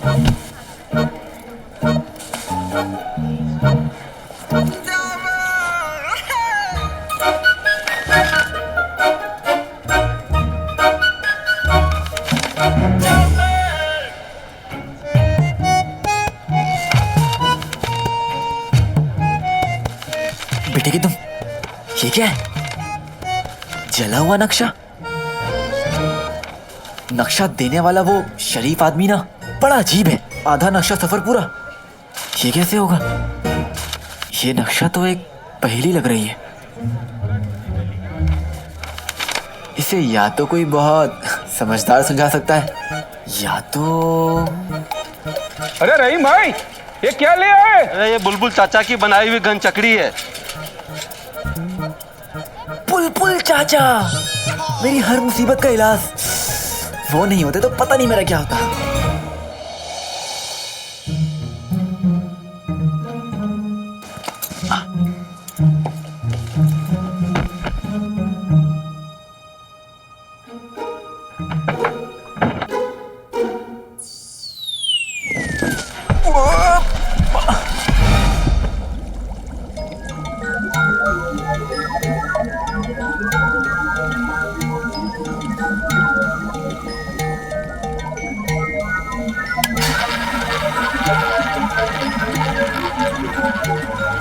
बेटे की तुम, ये क्या है? जला हुआ नक्शा? नक्शा देने वाला वो शरीफ आदमी ना बड़ा अजीब है। आधा नक्शा सफर पूरा, ये कैसे होगा? ये नक्शा तो एक पहेली लग रही है। इसे या तो कोई बहुत समझदार सुलझा सकता है, या तो अरे रहीम भाई, ये क्या ले आए? अरे ये बुलबुल चाचा की बनाई हुई गन चकड़ी है। बुलबुल चाचा, मेरी हर मुसीबत का इलाज। वो नहीं होते तो पता नहीं मेरा क्या होता।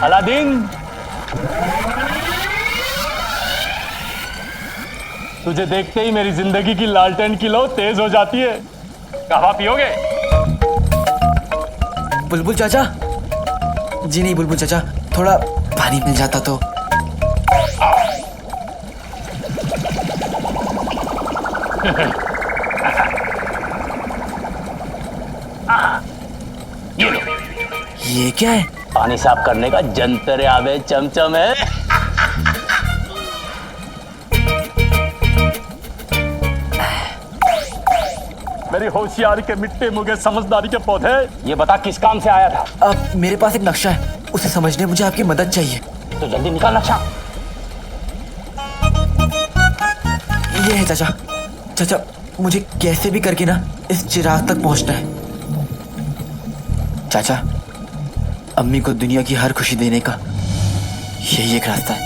अलादीन, तुझे देखते ही मेरी जिंदगी की लालटेन की लौ तेज हो जाती है। कहवा पियोगे? बुलबुल चाचा, जी नहीं बुलबुल चाचा, थोड़ा पानी मिल जाता तो। ये क्या है? पानी साफ करने का जंतर आवे चमचम है। मेरी होशियारी के मिट्टे मुगे समझदारी के पौधे, ये बता किस काम से आया था? अब मेरे पास एक नक्शा है, उसे समझने मुझे आपकी मदद चाहिए। तो जल्दी निकाल नक्शा। ये है चाचा। चाचा, मुझे कैसे भी करके ना इस चिराग तक पहुंचना है। चाचा, अम्मी को दुनिया की हर खुशी देने का यही एक रास्ता है।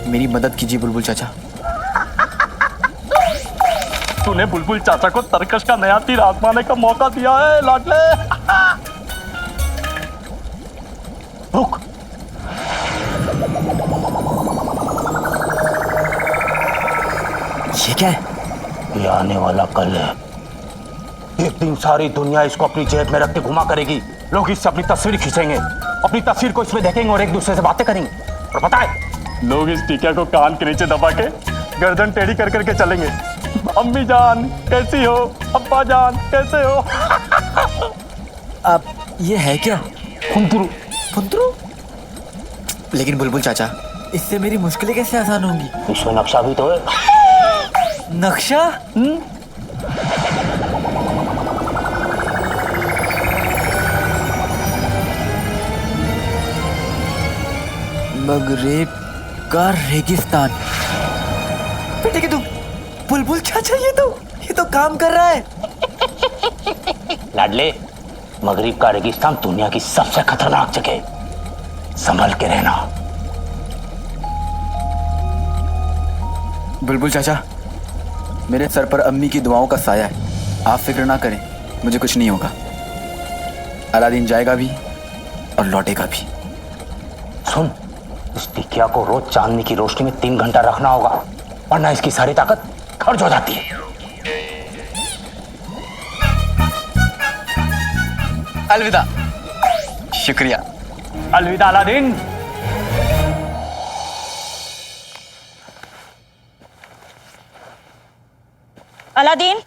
मेरी मदद कीजिए बुलबुल चाचा। तूने बुलबुल चाचा को तरकश का नया तीर आजमाने का मौका दिया है लाडले। रुक। ये क्या है? ये आने वाला कल है। एक दिन सारी दुनिया इसको अपनी जेब में रख के घुमा करेगी। लोग इससे अपनी तस्वीर खींचेंगे, अपनी तस्वीर को इसमें देखेंगे और एक दूसरे से बातें करेंगे। और पता है, लोग इस टीका को कान के नीचे दबा के गर्दन टेढ़ी कर करके चलेंगे। अम्मी जान कैसी हो, अब्बा जान कैसे हो। अब ये है क्या? फुंतरू। फुंतरू? लेकिन बुलबुल चाचा, इससे मेरी मुश्किलें कैसे आसान होंगी? इसमें नक्शा भी तो है। नक्शा? मगरेब का रेगिस्तान। बेटे की तुम, बुलबुल चाचा, ये तो काम कर रहा है। लाडले, मगरिब का रेगिस्तान दुनिया की सबसे खतरनाक जगह। संभल के रहना। बुलबुल चाचा, मेरे सर पर अम्मी की दुआओं का साया है। आप फिक्र ना करें, मुझे कुछ नहीं होगा। अलादीन जाएगा भी और लौटेगा भी। सुन, इस टिकिया को रोज चांदनी की रोशनी में 3 घंटा रखना होगा, वरना इसकी सारी ताकत खर्च हो जाती है। अलविदा। शुक्रिया। अलविदा अलादीन। अलादीन,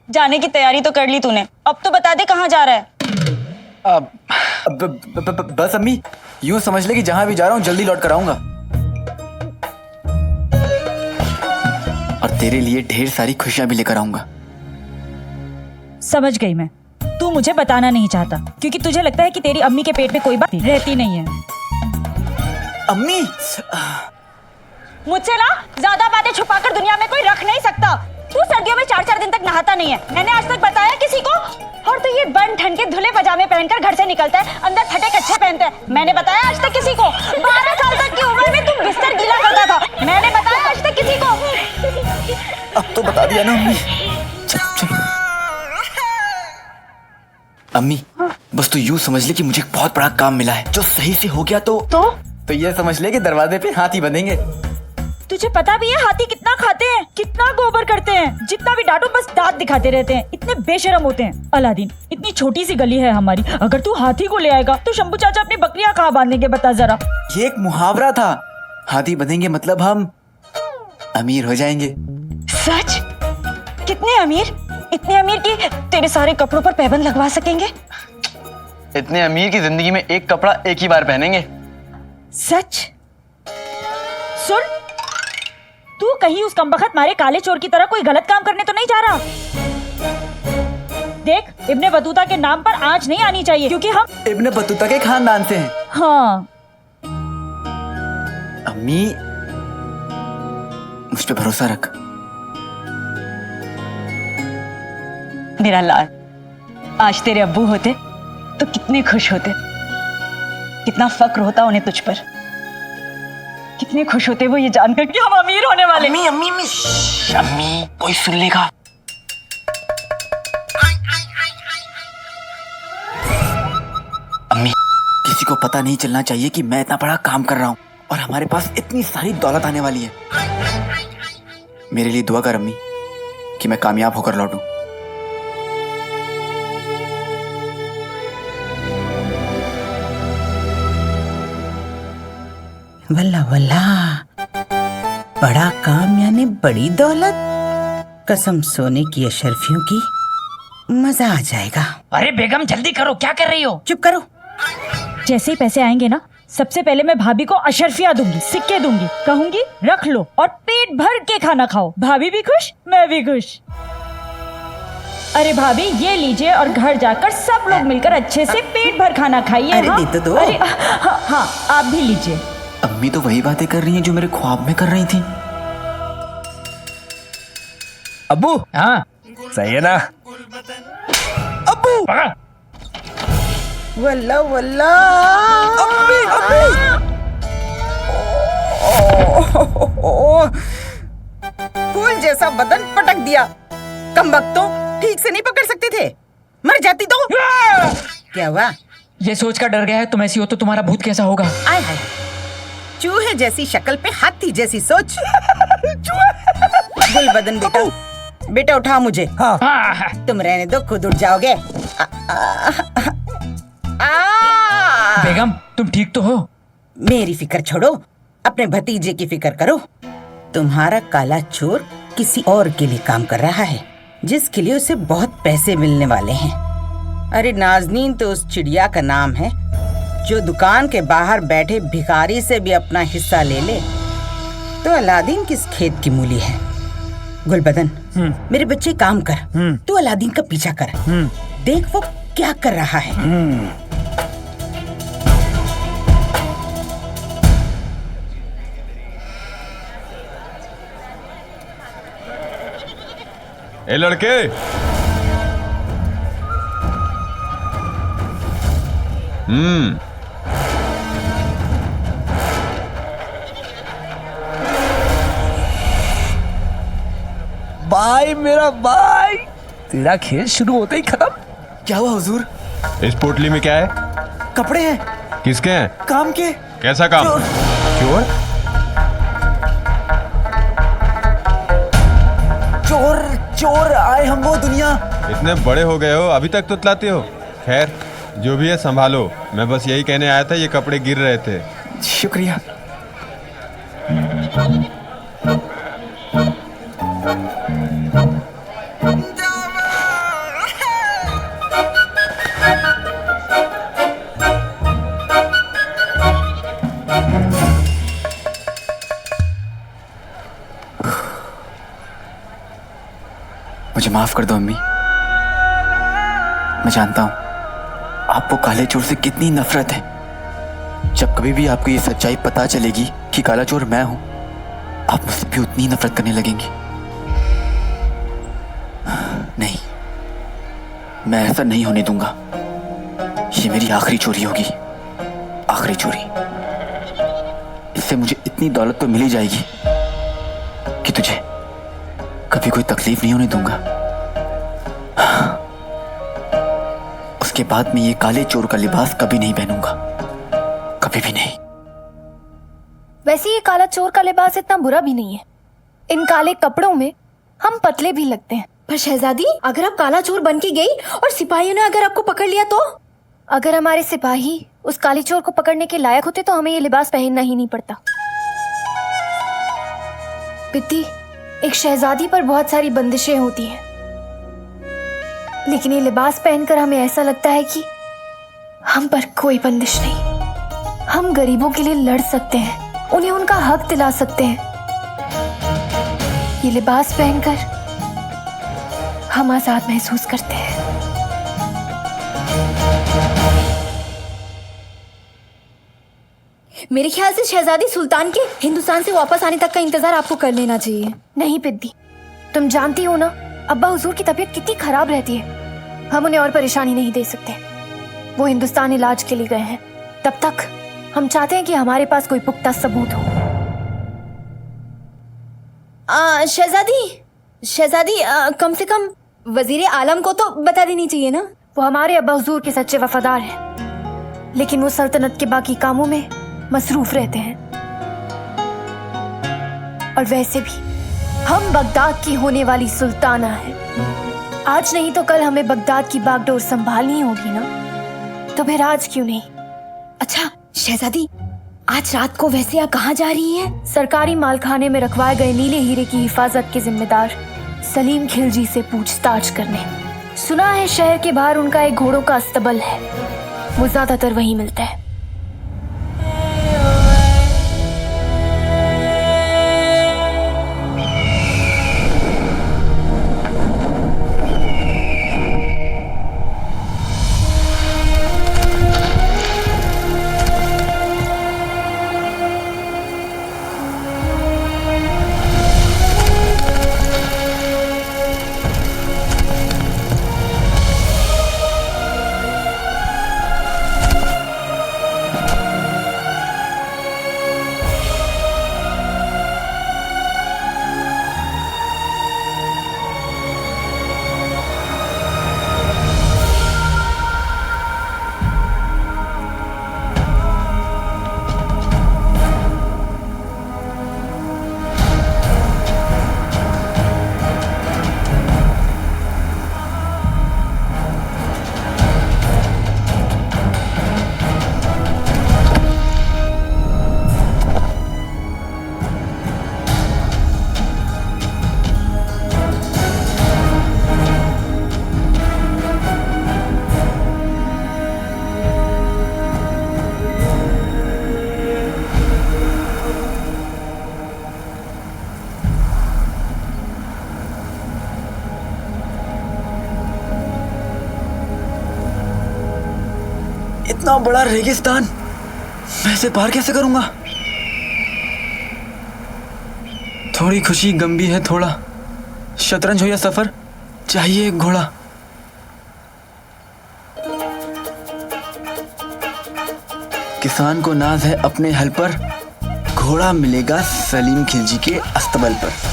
जाने की तैयारी तो कर ली तूने, अब तो बता दे कहाँ जा रहा है। बस अम्मी, यूं समझ ले कि जहां भी जा रहा हूं जल्दी लौट कर आऊंगा, और तेरे लिए ढेर सारी खुशियां भी लेकर आऊंगा। समझ गई मैं, तू मुझे बताना नहीं चाहता क्योंकि तुझे लगता है कि तेरी अम्मी के पेट में कोई बात रहती नहीं है। अम्मी, मुझसे ना ज्यादा बातें छुपाकर दुनिया में कोई रख नहीं सकता। तू सर्दियों में 4-4 दिन तक नहाता नहीं है, मैंने आज तक बताया किसी को? और तू ये बन ठन के धुले पजामे पहनकर घर से निकलता है, अंदर फटे कच्छे पहनता है, मैंने बताया आज तक किसी को? 12 साल तक की उम्र में तू बिस्तर गीला करता था, मैंने बताया आज तक किसी को? अब तो बता दिया ना अम्मी। चल चल। अम्मी बस तू यूं समझ ले कि मुझे एक बहुत बड़ा काम मिला है, जो सही से हो गया तो ये समझ ले कि दरवाजे पे हाथी बंधेंगे। तुझे पता भी है हाथी कितना खाते हैं, कितना गोबर करते हैं, जितना भी डांटो बस दांत दिखाते रहते हैं, इतने बेशरम होते हैं। अलादीन, इतनी छोटी सी गली है हमारी, अगर तू हाथी को ले आएगा तो शंभू चाचा अपनी बकरियां कहाँ बांधेंगे बता जरा? ये एक मुहावरा था, हाथी बंधेंगे मतलब हम अमीर हो जाएंगे। सच? कितने अमीर? इतने अमीर कि तेरे सारे कपड़ों पर पैबंद लगवा सकेंगे? इतने अमीर की जिंदगी में एक कपड़ा एक ही बार पहनेंगे। सच? सुन, तू कहीं उस कमबख्त मारे काले चोर की तरह कोई गलत काम करने तो नहीं जा रहा? देख, इब्ने बतूता के नाम पर आंच नहीं आनी चाहिए, क्योंकि हम इब्ने बतूता के खानदान से हैं। हाँ। अम्मी मुझ पे भरोसा रख। मेरा लाल, आज तेरे अब्बू होते तो कितने खुश होते, कितना फक्र होता उन्हें तुझ पर, कितने खुश होते वो ये जानकर कि हम अमीर होने वाले। अम्मी अम्मी अम्मी अम्मी कोई सुन लेगा। अम्मी किसी को पता नहीं चलना चाहिए कि मैं इतना बड़ा काम कर रहा हूँ और हमारे पास इतनी सारी दौलत आने वाली है। मेरे लिए दुआ कर अम्मी कि मैं कामयाब होकर लौटूं। वल्ला वल्ला, बड़ा काम यानी बड़ी दौलत। कसम सोने की अशरफियों की, मजा आ जाएगा। अरे बेगम जल्दी करो, क्या कर रही हो? चुप करो। जैसे ही पैसे आएंगे ना, सबसे पहले मैं भाभी को अशरफिया दूंगी, सिक्के दूंगी, कहूंगी रख लो और पेट भर के खाना खाओ। भाभी भी खुश, मैं भी खुश। अरे भाभी ये लीजिए और घर जाकर सब लोग मिलकर अच्छे से पेट भर खाना खाइए। अरे हाँ? दे तो दो। अरे हाँ, आप भी लीजिए। अम्मी तो वही बातें कर रही हैं जो मेरे ख्वाब में कर रही थी। अब्बू, हाँ सही है ना? अब्बू वल्ला वल्ला, फूल जैसा बदन पटक दिया। कमबख्तों, ठीक से नहीं पकड़ सकते थे, मर जाती तो। क्या हुआ? ये सोच कर डर गया है, तुम ऐसी हो तो तुम्हारा भूत कैसा होगा? आय हाय, चूहे जैसी शक्ल पे हाथी जैसी सोच। गुलबदन बेटा, बेटा उठा मुझे। हाँ। तुम रहने दो, खुद उठ जाओगे। बेगम तुम ठीक तो हो? मेरी फिक्र छोड़ो, अपने भतीजे की फिक्र करो। तुम्हारा काला चोर किसी और के लिए काम कर रहा है, जिसके लिए उसे बहुत पैसे मिलने वाले हैं। अरे नाज़नीन तो उस चिड़िया का नाम है जो दुकान के बाहर बैठे भिखारी से भी अपना हिस्सा ले ले। तो अलादीन किस खेत की मूली है? गुलबदन, मेरे बच्चे काम कर, तू अलादीन का पीछा कर, देख वो क्या कर रहा है। ए लड़के, भाई मेरा भाई, तेरा खेल शुरू होते ही खत्म। क्या हुआ हुजूर? इस पोटली में क्या है? कपड़े हैं। किसके हैं? काम के। कैसा काम? चोर? चोर चोर आए हम वो दुनिया। इतने बड़े हो गए हो, अभी तक तुतलाते हो। खैर जो भी है संभालो, मैं बस यही कहने आया था, ये कपड़े गिर रहे थे। शुक्रिया। मुझे माफ कर दो अम्मी। मैं जानता हूं आपको काले चोर से कितनी नफरत है। जब कभी भी आपको ये सच्चाई पता चलेगी कि काला चोर मैं हूं, आप मुझसे भी उतनी ही नफरत करने लगेंगी। नहीं, मैं ऐसा नहीं होने दूंगा। ये मेरी आखिरी चोरी होगी, आखिरी चोरी। इससे मुझे इतनी दौलत तो मिल ही जाएगी कि तुझे कभी कोई तकलीफ नहीं होने दूंगा। उसके बाद मैं ये काले चोर का लिबास कभी नहीं पहनूंगा, कभी भी नहीं। वैसे ये काला चोर का लिबास इतना बुरा भी नहीं है। इन काले कपड़ों में हम पतले भी लगते हैं। पर शहजादी, अगर आप काला चोर बन के गई और सिपाहियों ने अगर आपको पकड़ लिया तो? अगर हमारे सिपाही उस काले चोर को पकड़ने के लायक होते तो हमें ये लिबास पहनना ही नहीं पड़ता। पित्ती, एक शहजादी पर बहुत सारी बंदिशें होती हैं, लेकिन ये लिबास पहनकर हमें ऐसा लगता है कि हम पर कोई बंदिश नहीं। हम गरीबों के लिए लड़ सकते हैं, उन्हें उनका हक दिला सकते हैं। ये लिबास पहनकर हम आजाद महसूस करते हैं। मेरे ख्याल से शहजादी सुल्तान के हिंदुस्तान से वापस आने तक का इंतजार आपको कर लेना चाहिए। नहीं पिद्दी, तुम जानती हो ना अब्बा हुजूर की तबीयत कितनी खराब रहती है। हम उन्हें और परेशानी नहीं दे सकते। वो हिंदुस्तान इलाज के लिए गए हैं। तब तक हम चाहते हैं कि हमारे पास कोई पुख्ता सबूत हो। शहजादी, कम से कम वजीर आलम को तो बता देनी चाहिए ना। वो हमारे अब्बा हुजूर के सच्चे वफादार हैं, लेकिन वो सल्तनत के बाकी कामों में मसरूफ रहते हैं। और वैसे भी हम बगदाद की होने वाली सुल्ताना हैं। आज नहीं तो कल हमें बगदाद की बागडोर संभालनी होगी ना, तो फिर आज क्यों नहीं? अच्छा शहजादी, आज रात को वैसे आप कहाँ जा रही हैं? सरकारी मालखाने में रखवाए गए नीले हीरे की हिफाजत के जिम्मेदार सलीम खिलजी से पूछताछ करने। सुना है शहर के बाहर उनका एक घोड़ों का अस्तबल है, वो ज्यादातर वहीं मिलता है। इतना बड़ा रेगिस्तान मैं इसे पार कैसे करूंगा? थोड़ी खुशी गम भी है, थोड़ा शतरंज हो या सफर, चाहिए एक घोड़ा। किसान को नाज है अपने हल पर, घोड़ा मिलेगा सलीम खिलजी के अस्तबल पर।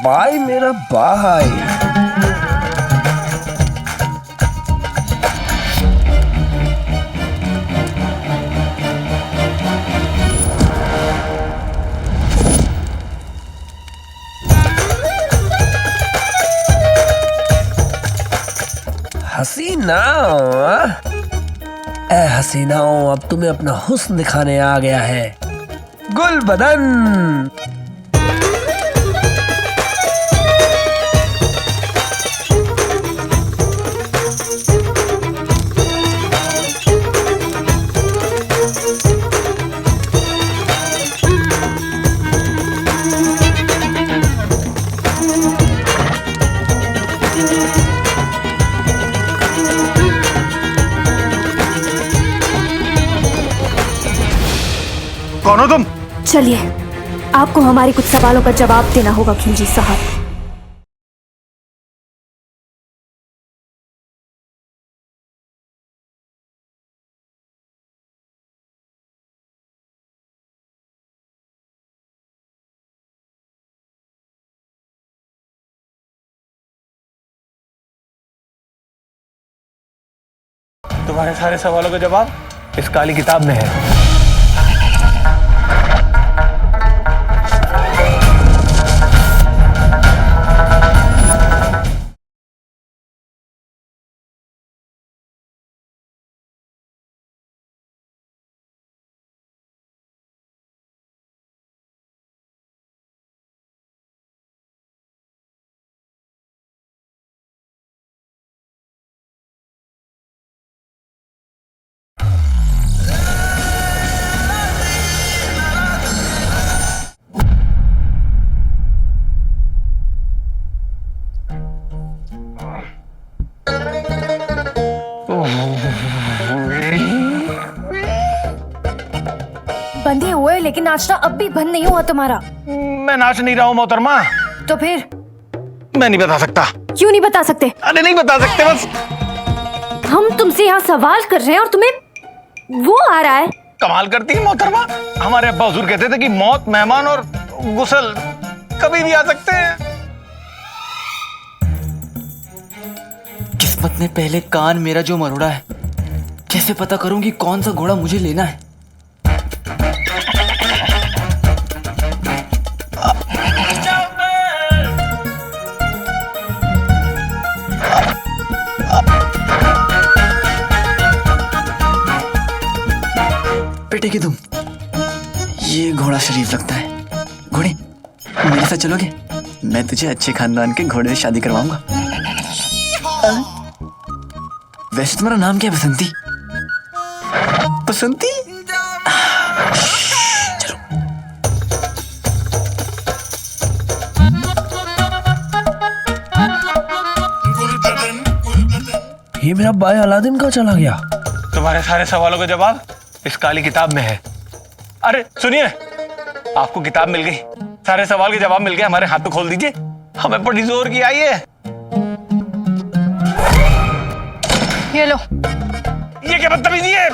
भाई मेरा भाई, हसीना, ए हसीनाओं, अब तुम्हें अपना हुस्न दिखाने आ गया है गुल बदन। कौन हो तुम? चलिए, आपको हमारे कुछ सवालों का जवाब देना होगा खिलजी साहब। तुम्हारे सारे सवालों का जवाब इस काली किताब में है। बंधे हुए लेकिन नाचना अब भी बंद नहीं हुआ तुम्हारा। मैं नाच नहीं रहा हूँ मोहतरमा। तो फिर? मैं नहीं बता सकता। क्यों नहीं बता सकते? अरे नहीं बता सकते बस। हम तुमसे यहाँ सवाल कर रहे हैं और तुम्हें वो आ रहा है। कमाल करती है मोहतरमा। हमारे अब्बा हुजूर कहते थे कि मौत, मेहमान और गुसल कभी भी आ सकते हैं। किस्मत ने पहले कान मेरा जो मरोड़ा है, कैसे पता करूं कि कौन सा घोड़ा मुझे लेना है? बेटे की तुम, ये घोड़ा शरीफ लगता है। घोड़े, मेरे साथ चलोगे? मैं तुझे अच्छे खानदान के घोड़े से शादी करवाऊंगा। वैसे तुम्हारा नाम क्या है? बसंती? बसंती? चलो। ये मेरा भाई अलादीन कहाँ चला गया? तुम्हारे सारे सवालों का जवाब इस काली किताब में है। अरे सुनिए, आपको किताब मिल गई, सारे सवाल के जवाब मिल गए। हमारे हाथ तो खोल दीजिए, हमें बड़ी जोर की आई है। ये लो। ये क्या बदतमीजी है?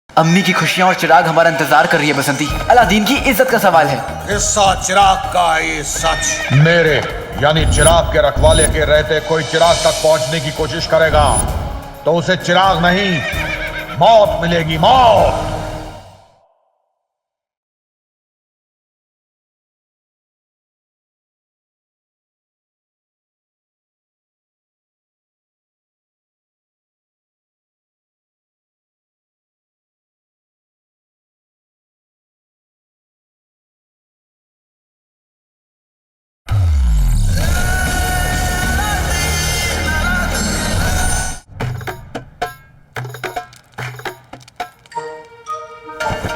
अम्मी की खुशियां और चिराग हमारा इंतजार कर रही है बसंती। अलादीन की इज्जत का सवाल है। हिस्सा चिराग का ये सच। मेरे यानी चिराग के रखवाले के रहते कोई चिराग तक पहुंचने की कोशिश करेगा तो उसे चिराग नहीं, मौत मिलेगी, मौत।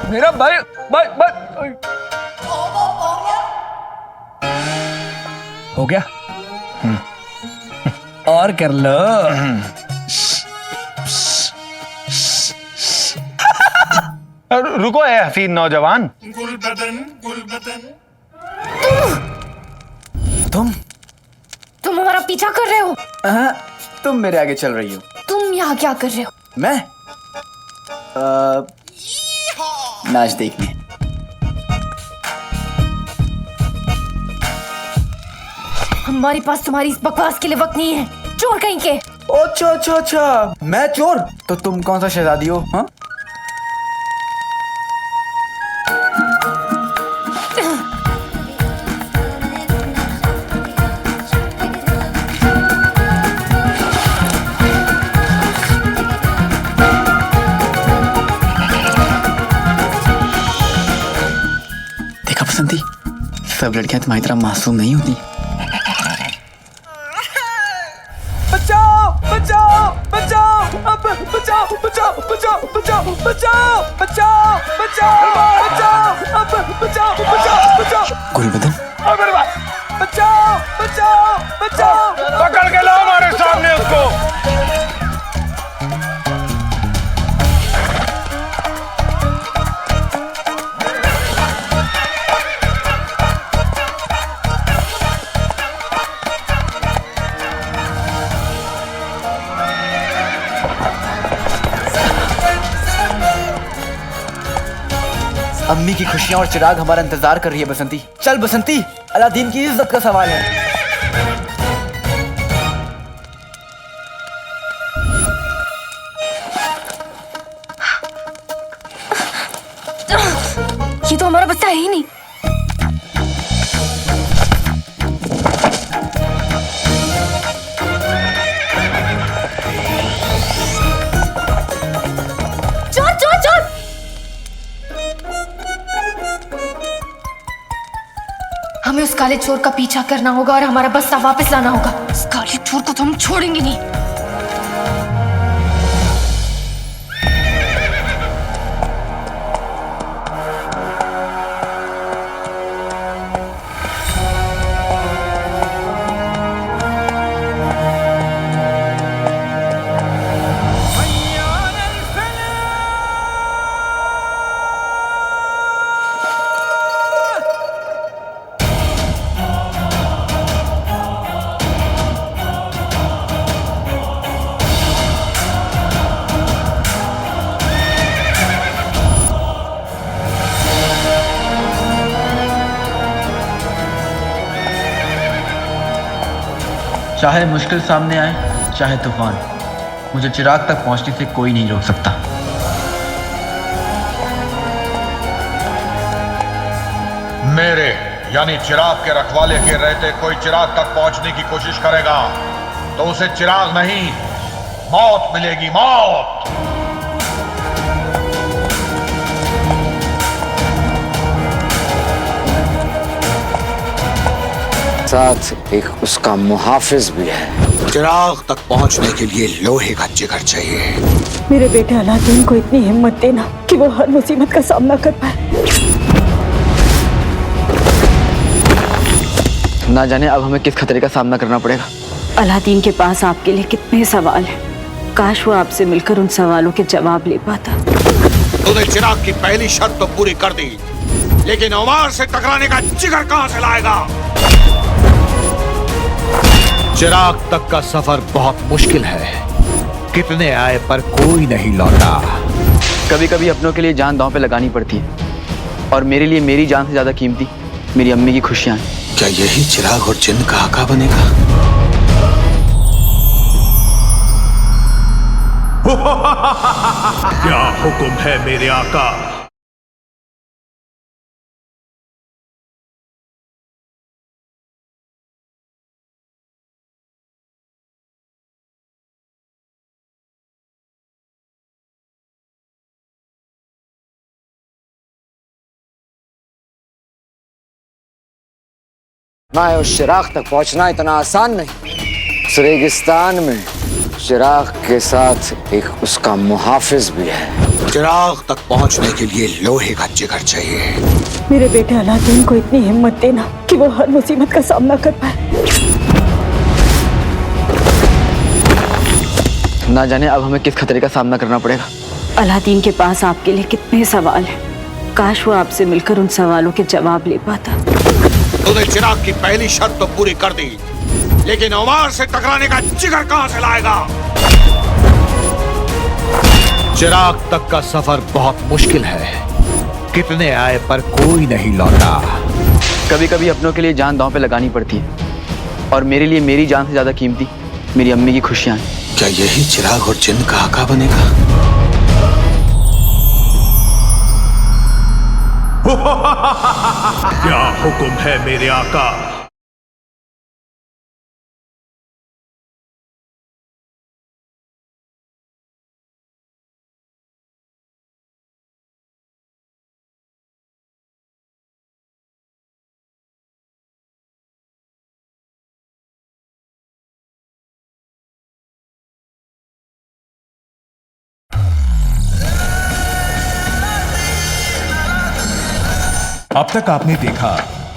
मेरा भाई भाई भाई हो गया। और कर लो। रुको ए हसीन नौजवान। तुम हमारा पीछा कर रहे हो? तुम मेरे आगे चल रही हो। तुम यहाँ क्या कर रहे हो? मैं नाच देखने। हमारे पास तुम्हारी इस बकवास के लिए वक्त नहीं है, चोर कहीं के। अच्छा अच्छा अच्छा, मैं चोर? तो तुम कौन सा शहजादी हो? हाँ, देखा बसंती, सब लड़कियां तुम्हारी तरह मासूम नहीं होती। बचाओ बचाओ बचाओ, अब बचाओ बचाओ बचाओ बचाओ बचाओ बचाओ बचाओ बचाओ, अब बचाओ बचाओ बचाओ। गुलबदन, मेरे भाई, बचाओ बचाओ बचाओ। पकड़ के लाओ हमारे सामने उसको। अम्मी की खुशियां और चिराग हमारा इंतजार कर रही है बसंती। चल बसंती, अलादीन की इज्जत का सवाल है। ये तो हमारा बच्चा है ही नहीं। चोर चोर चोर! हमें उस काले चोर का पीछा करना होगा और हमारा बस्ता वापस लाना होगा। उस काले चोर को तो हम छोड़ेंगे नहीं। चाहे मुश्किल सामने आए, चाहे तूफान, मुझे चिराग तक पहुंचने से कोई नहीं रोक सकता। मेरे यानी चिराग के रखवाले के रहते कोई चिराग तक पहुंचने की कोशिश करेगा तो उसे चिराग नहीं, मौत मिलेगी, मौत। साथ एक उसका मुहाफिज भी है। चिराग तक पहुंचने के लिए लोहे का जिगर चाहिए। मेरे बेटे अलादीन को इतनी हिम्मत देना कि वो हर मुसीबत का सामना कर पाए। ना जाने अब हमें किस खतरे का सामना करना पड़ेगा। अलादीन के पास आपके लिए कितने सवाल हैं। काश वो आपसे मिलकर उन सवालों के जवाब ले पाता। तूने चिराग की पहली शर्त तो पूरी कर दी, लेकिन उमर से टकराने का जिगर कहां से लाएगा? चिराग तक का सफर बहुत मुश्किल है। कितने आए पर कोई नहीं लौटा। कभी कभी अपनों के लिए जान दांव पे लगानी पड़ती है, और मेरे लिए मेरी जान से ज्यादा कीमती मेरी अम्मी की खुशियां हैं। क्या यही चिराग और जिन्न का आका बनेगा? क्या हुक्म है मेरे आका? मैं उस चिराग तक पहुंचना इतना आसान नहीं। इस रेगिस्तान में चिराग के साथ एक उसका मुहाफिज भी है। चिराग तक पहुंचने के लिए लोहे का जिगर चाहिए। मेरे बेटे अलादीन को इतनी हिम्मत देना कि वो हर मुसीबत का सामना कर पाए। ना जाने अब हमें किस खतरे का सामना करना पड़ेगा। अलादीन के पास आपके लिए कितने सवाल हैं। काश वो आपसे मिलकर उन सवालों के जवाब ले पाता। तूने चिराग की पहली शर्त तो पूरी कर दी, लेकिन उमर से टकराने का जिगर कहां से लाएगा? चिराग तक का सफर बहुत मुश्किल है, कितने आए पर कोई नहीं लौटा। कभी कभी अपनों के लिए जान दांव पे लगानी पड़ती है, और मेरे लिए मेरी जान से ज्यादा कीमती मेरी अम्मी की खुशियां हैं। क्या यही चिराग और जिन्न का आका बनेगा? क्या हुक्म है मेरे आका? अब तक आपने देखा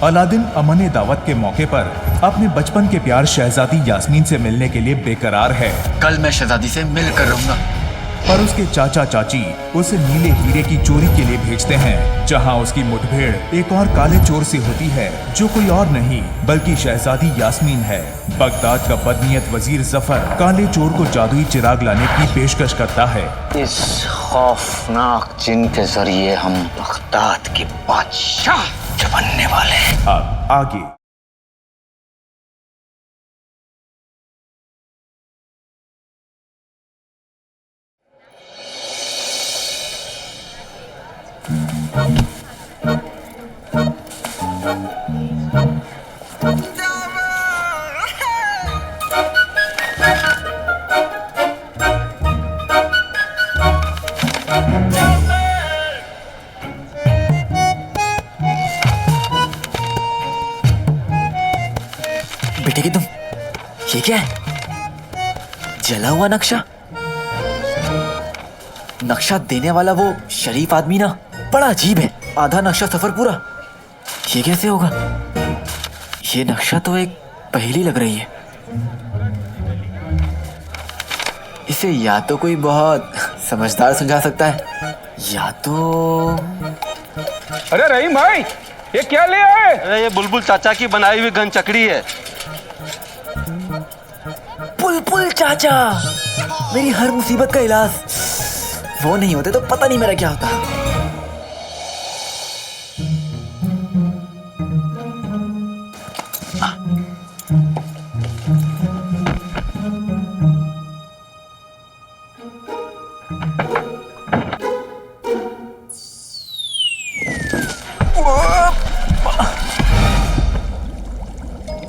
अलादीन अमन दावत के मौके पर अपने बचपन के प्यार शहजादी यास्मीन से मिलने के लिए बेकरार है। कल मैं शहजादी से मिल कर रहूंगा। पर उसके चाचा चाची उसे नीले हीरे की चोरी के लिए भेजते हैं, जहां उसकी मुठभेड़ एक और काले चोर से होती है, जो कोई और नहीं बल्कि शहजादी यास्मीन है। बगदाद का बदनीयत वजीर जफर काले चोर को जादुई चिराग लाने की पेशकश करता है। इस खौफनाक जिन्न के जरिए हम बगदाद के बादशाह बनने वाले हैं। अब आगे बेटे की तुम, ये क्या है? जला हुआ नक्शा? नक्शा देने वाला वो शरीफ आदमी ना बड़ा अजीब है। आधा नक्शा सफर पूरा, ये कैसे होगा? ये नक्शा तो एक पहेली लग रही है। इसे या तो कोई बहुत समझदार सुलझा सकता है, या तो... अरे रहीम भाई, ये क्या ले आए? अरे ये बुलबुल चाचा की बनाई हुई गन चकड़ी है। बुलबुल चाचा, मेरी हर मुसीबत का इलाज। वो नहीं होते तो पता नहीं मेरा क्या होता।